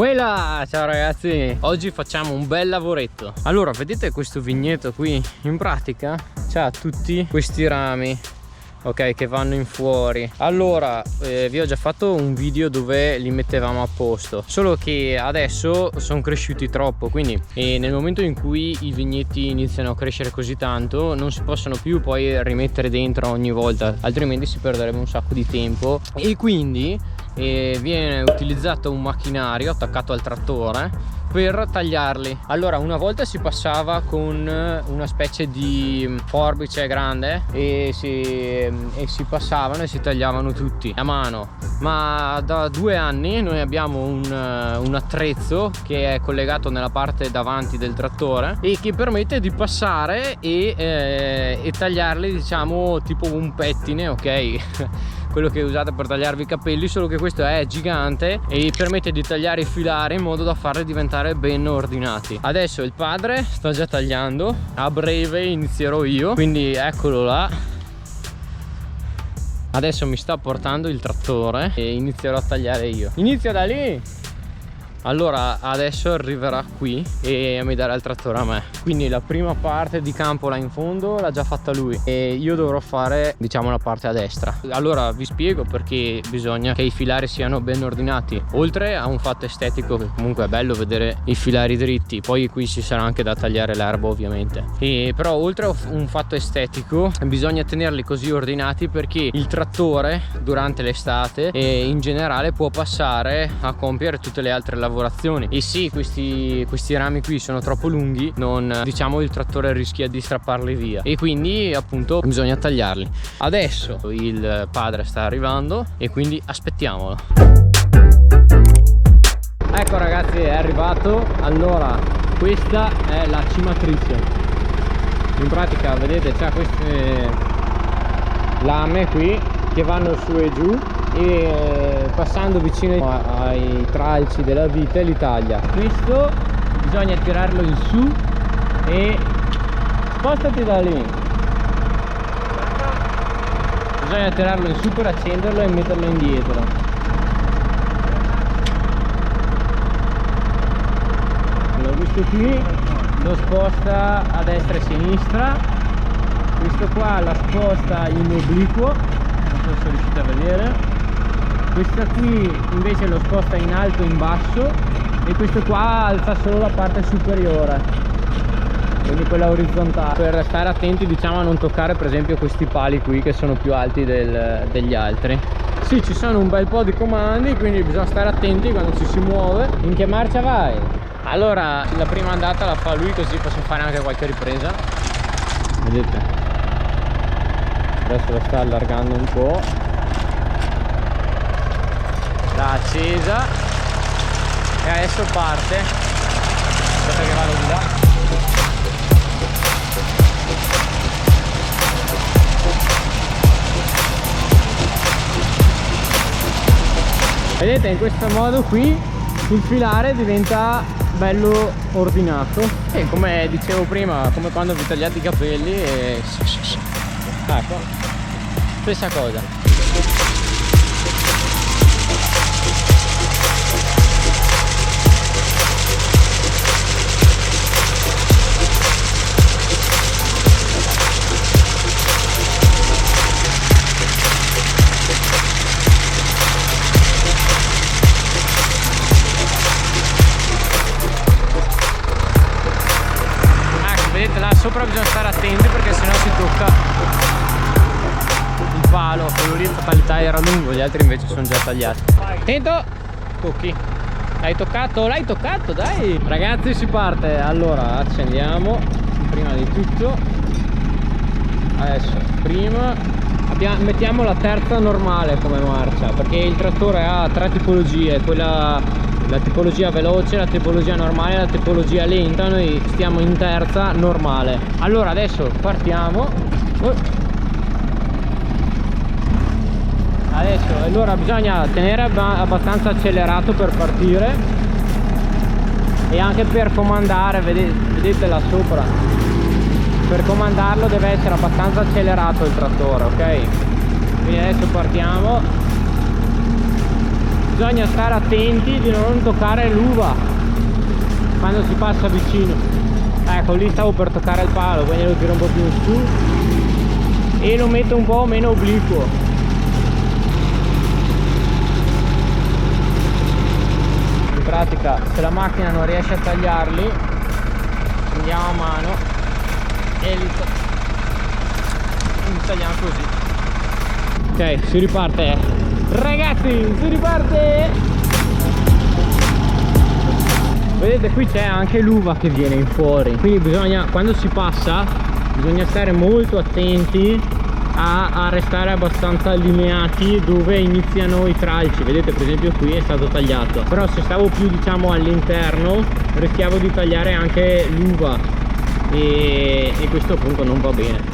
Uela! Ciao ragazzi, oggi facciamo un bel lavoretto. Allora, vedete questo vigneto qui? In pratica c'ha tutti questi rami, ok, che vanno in fuori. Allora, vi ho già fatto un video dove li mettevamo a posto, solo che adesso sono cresciuti troppo, quindi nel momento in cui i vigneti iniziano a crescere così tanto non si possono più poi rimettere dentro ogni volta, altrimenti si perderebbe un sacco di tempo. E quindi viene utilizzato un macchinario attaccato al trattore per tagliarli. Allora, una volta si passava con una specie di forbice grande e si passavano e si tagliavano tutti a mano, ma da 2 anni noi abbiamo un attrezzo che è collegato nella parte davanti del trattore e che permette di passare e tagliarli, diciamo tipo un pettine, ok? Quello che usate per tagliarvi i capelli, solo che questo è gigante e permette di tagliare i filari in modo da farli diventare ben ordinati. Adesso il padre sta già tagliando, a breve inizierò io, quindi eccolo là. Adesso mi sta portando il trattore e inizierò a tagliare io. Inizio da lì! Allora adesso arriverà qui e mi darà il trattore a me. Quindi la prima parte di campo là in fondo l'ha già fatta lui e io dovrò fare, diciamo, la parte a destra. Allora vi spiego perché bisogna che i filari siano ben ordinati. Oltre a un fatto estetico, che comunque è bello vedere i filari dritti, poi qui ci sarà anche da tagliare l'erba ovviamente, però oltre a un fatto estetico bisogna tenerli così ordinati perché il trattore durante l'estate e in generale può passare a compiere tutte le altre lavorazioni. E sì, questi rami qui sono troppo lunghi, diciamo il trattore rischia di strapparli via e quindi appunto bisogna tagliarli. Adesso il padre sta arrivando e quindi aspettiamolo. Ecco ragazzi, è arrivato. Allora, questa è la cimatrice. In pratica vedete c'ha queste lame qui che vanno su e giù e passando vicino ai tralci della vite li taglia. Questo bisogna tirarlo in su e spostati da lì. Bisogna tirarlo in su per accenderlo e metterlo indietro. Allora questo qui lo sposta a destra e a sinistra, questo qua la sposta in obliquo, non so se riuscite a vedere. Questa qui invece lo sposta in alto e in basso e questo qua alza solo la parte superiore, quindi quella orizzontale, per stare attenti, diciamo, a non toccare per esempio questi pali qui che sono più alti degli altri. Sì, ci sono un bel po' di comandi, quindi bisogna stare attenti quando ci si muove. In che marcia vai? Allora la prima andata la fa lui, così posso fare anche qualche ripresa. Vedete? Adesso la sta allargando un po'. L'ha accesa e adesso parte. Aspetta che vado di là. Vedete, in questo modo qui il filare diventa bello ordinato e, come dicevo prima, come quando vi tagliate i capelli e... ecco, stessa cosa. Vedete, là sopra bisogna stare attenti perché sennò si tocca il palo. Quello lì in fatalità era lungo, gli altri invece sono già tagliati. Attento! Tocchi. L'hai toccato? L'hai toccato, dai! Ragazzi, si parte. Allora accendiamo prima di tutto. Adesso prima mettiamo la terza normale come marcia, perché il trattore ha 3 tipologie, la tipologia veloce, la tipologia normale e la tipologia lenta. Noi stiamo in terza normale. Allora adesso partiamo. Adesso allora bisogna tenere abbastanza accelerato per partire e anche per comandare. Vedete là sopra, per comandarlo deve essere abbastanza accelerato il trattore, ok? Quindi adesso partiamo. bisogna stare attenti di non toccare l'uva quando si passa vicino. Ecco, lì stavo per toccare il palo, quindi lo tiro un po' più in su e lo metto un po' meno obliquo. In pratica, se la macchina non riesce a tagliarli, prendiamo a mano e li tagliamo così. Ok, si riparte, ragazzi, si riparte. Vedete, qui c'è anche l'uva che viene in fuori, quindi bisogna, quando si passa, bisogna stare molto attenti a restare abbastanza allineati dove iniziano i tralci. Vedete, per esempio qui è stato tagliato, però se stavo più, diciamo, all'interno rischiavo di tagliare anche l'uva e questo appunto non va bene.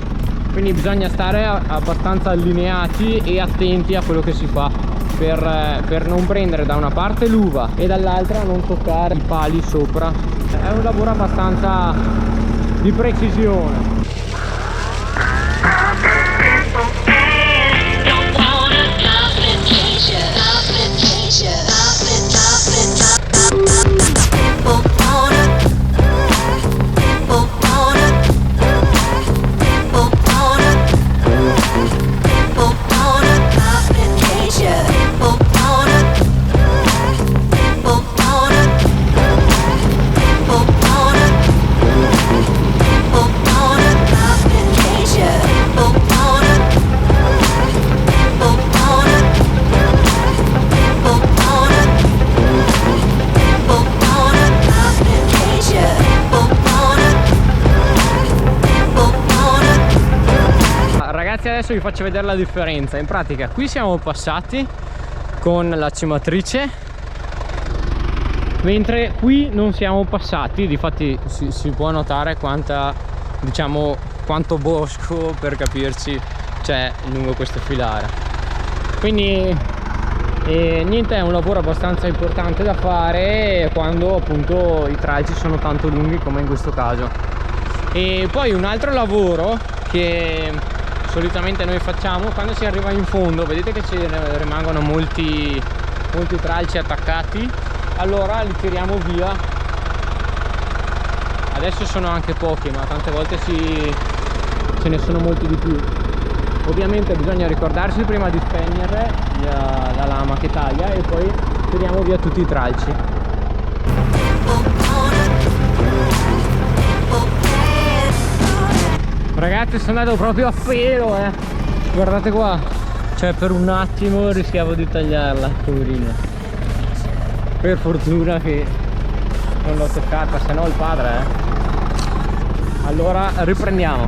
Quindi bisogna stare abbastanza allineati e attenti a quello che si fa per non prendere da una parte l'uva e dall'altra non toccare i pali sopra. È un lavoro abbastanza di precisione. Adesso vi faccio vedere la differenza. In pratica qui siamo passati con la cimatrice, mentre qui non siamo passati. Difatti si può notare quanta, diciamo, quanto bosco, per capirci, c'è lungo questo filare. Quindi niente, è un lavoro abbastanza importante da fare quando appunto i tralci sono tanto lunghi come in questo caso. E poi un altro lavoro che solitamente noi facciamo quando si arriva in fondo, vedete che ci rimangono molti tralci attaccati, allora li tiriamo via. Adesso sono anche pochi, ma tante volte ce ne sono molti di più. Ovviamente bisogna ricordarsi prima di spegnere la lama che taglia e poi tiriamo via tutti i tralci. Ragazzi, sono andato proprio a pelo, guardate qua, cioè per un attimo rischiavo di tagliarla, poverina. Per fortuna che non l'ho toccata, se no il padre, Allora riprendiamo.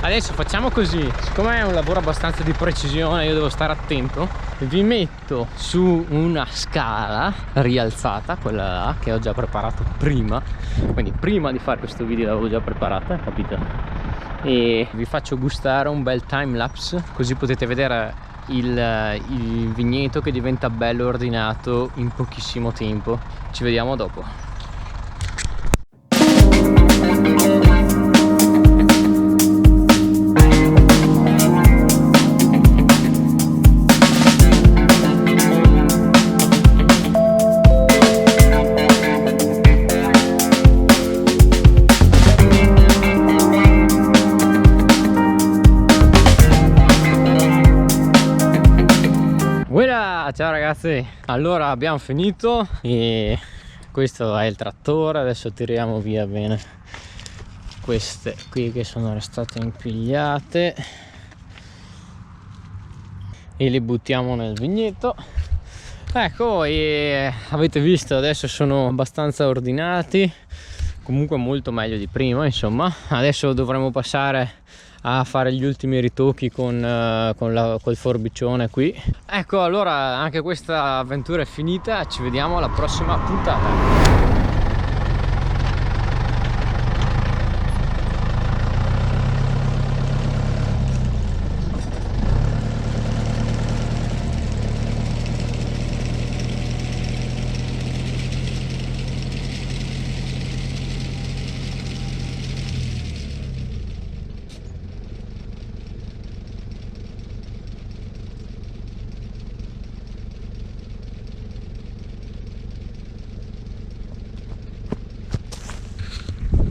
Adesso facciamo così, siccome è un lavoro abbastanza di precisione, io devo stare attento, vi metto su una scala rialzata, quella là che ho già preparato prima, quindi prima di fare questo video l'avevo già preparata, capite? E vi faccio gustare un bel time lapse, così potete vedere il vigneto che diventa bello ordinato in pochissimo tempo. Ci vediamo dopo. Ciao ragazzi, allora abbiamo finito e questo è il trattore. Adesso tiriamo via bene queste qui che sono restate impigliate e le buttiamo nel vigneto. Ecco, e avete visto, adesso sono abbastanza ordinati, comunque molto meglio di prima, insomma. Adesso dovremo passare a fare gli ultimi ritocchi col forbicione qui. Ecco, allora anche questa avventura è finita, ci vediamo alla prossima puntata.